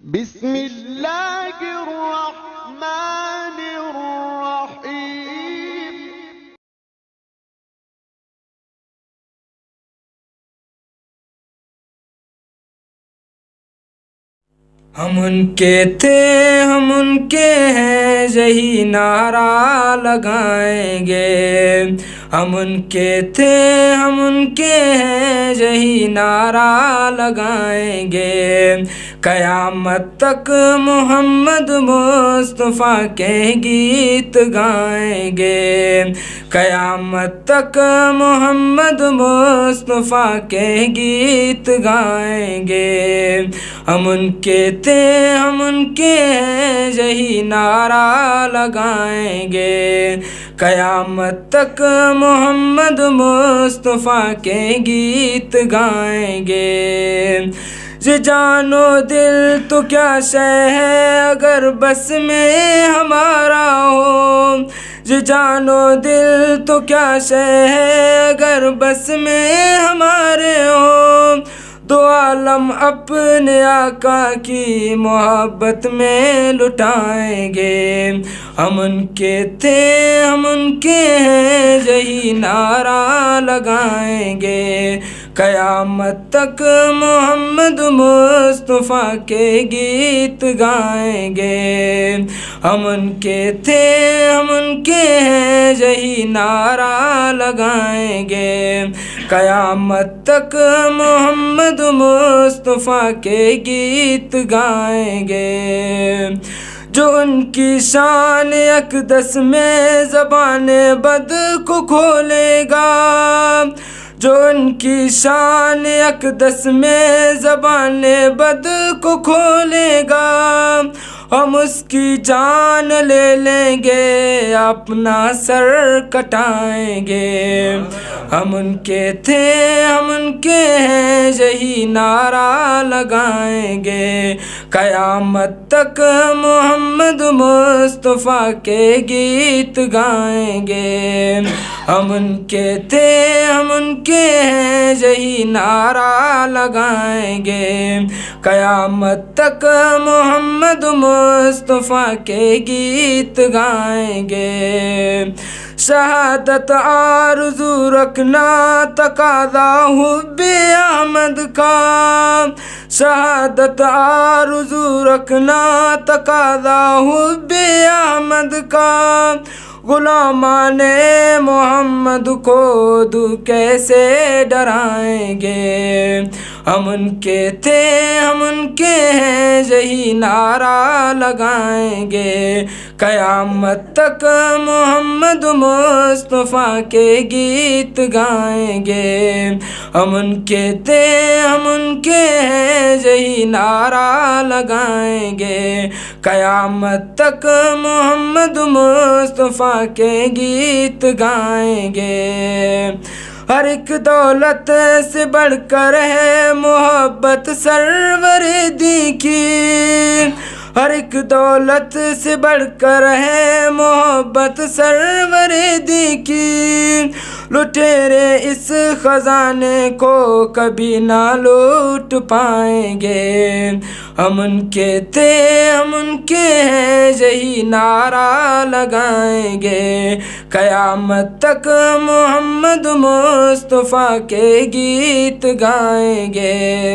बिस्मिल्लाहिर्रहमानिर्रहीम। हम उनके थे हम उनके हैं यही नारा लगाएंगे। हम उनके थे हम उनके हैं यही नारा लगाएंगे। क़यामत तक मोहम्मद मुस्तफ़ा के गीत गाएंगे। क़यामत तक मोहम्मद मुस्तफ़ा के गीत गाएंगे। हम उनके थे हम उनके हैं यही नारा लगाएंगे। क़यामत तक मोहम्मद मुस्तफ़ा के गीत गाएंगे। ये जानो दिल तो क्या शय है अगर बस में हमारा हो। ये जानो दिल तो क्या शय है अगर बस में हमारे हो। दो आलम अपने आका की मोहब्बत में लुटाएंगे। हम उनके थे हम उनके हैं यही नारा लगाएंगे। क़यामत तक मोहम्मद मुस्तफ़ा के गीत गाएंगे। हम उनके थे हम उनके हैं यही नारा लगाएंगे। क़यामत तक मोहम्मद मुस्तफ़ा के गीत गाएंगे। जो उनकी शान अक़दस में ज़बाने बद को खोलेगा। जो उनकी शान अक़दस में ज़बाने बद को खोलेगा। हम उसकी जान ले लेंगे अपना सर कटाएंगे। हम उनके थे हम उनके हैं यही नारा लगाएंगे। क़यामत तक मोहम्मद मुस्तफ़ा के गीत गाएंगे। हम उनके थे हम उनके हैं यही नारा लगाएंगे। क़यामत तक मोहम्मद मुस्तफ़ा के गीत गाएंगे। शहादत आरज़ू रखना तकाज़ा हुब्बे अहमद का। शहादत आरज़ू रखना तकाज़ा हुब्बे अहमद का। गुलामाने मोहम्मद को दू कैसे डराएंगे। हम उनके थे हम उनके हैं यही नारा लगाएंगे। क़यामत तक मोहम्मद मुस्तफ़ा के गीत गाएंगे। हम उनके थे हम उनके हैं यही नारा लगाएंगे। क़यामत तक मोहम्मद मुस्तफ़ा के गीत गाएंगे। हर एक दौलत से बढ़कर है मोहब्बत सरवर दी की। हर एक दौलत से बढ़कर है मोहब्बत सरवर दी की। लुटेरे इस खजाने को कभी ना लूट पाएंगे। हम उनके थे हम उनके हैं यही नारा लगाएंगे। क़यामत तक मोहम्मद मुस्तफ़ा के गीत गाएंगे।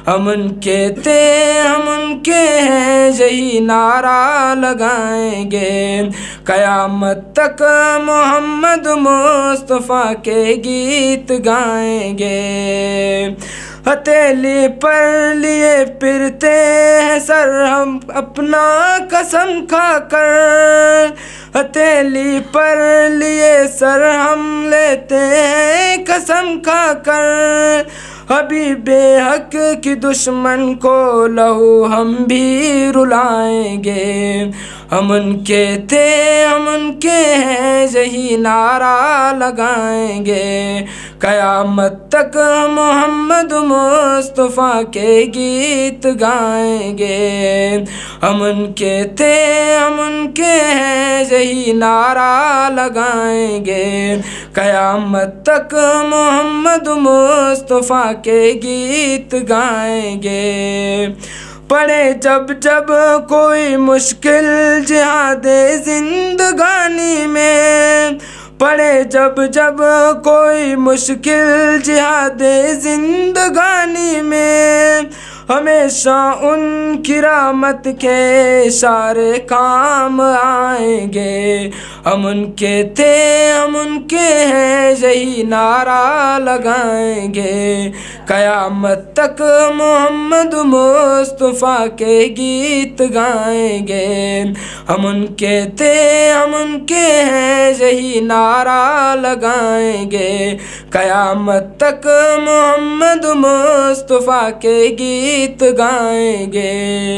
हम उनके थे हम उनके हैं यही नारा लगाएंगे। क़यामत तक मोहम्मद मुस्तफ़ा के गीत गाएंगे। हथेली पर लिए फिरते हैं सर हम अपना कसम खाकर। हथेली पर लिए सर हम लेते हैं कसम खाकर। हबीबे हक की दुश्मन को लहू हम भी रुलाएंगे। हम उनके थे हम उनके हैं यही नारा लगाएंगे। क़यामत तक मोहम्मद मुस्तफ़ा के गीत गाएंगे। हम उनके थे हम उनके हैं यही नारा लगाएंगे। क़यामत तक मोहम्मद मुस्तफ़ा के गीत गाएंगे। पड़े जब जब कोई मुश्किल जिहादे जिंदगानी में, पड़े जब जब कोई मुश्किल जिहादे जिंदगानी में, हमेशा उनकी रहमत के इशारे काम आएंगे। हम उनके थे हम उनके हैं यही नारा लगाएंगे। क़यामत तक मोहम्मद मुस्तफ़ा के गीत गाएंगे। हम उनके थे हम उनके हैं यही नारा लगाएंगे। क़यामत तक मोहम्मद मुस्तफ़ा के गीत गाएंगे।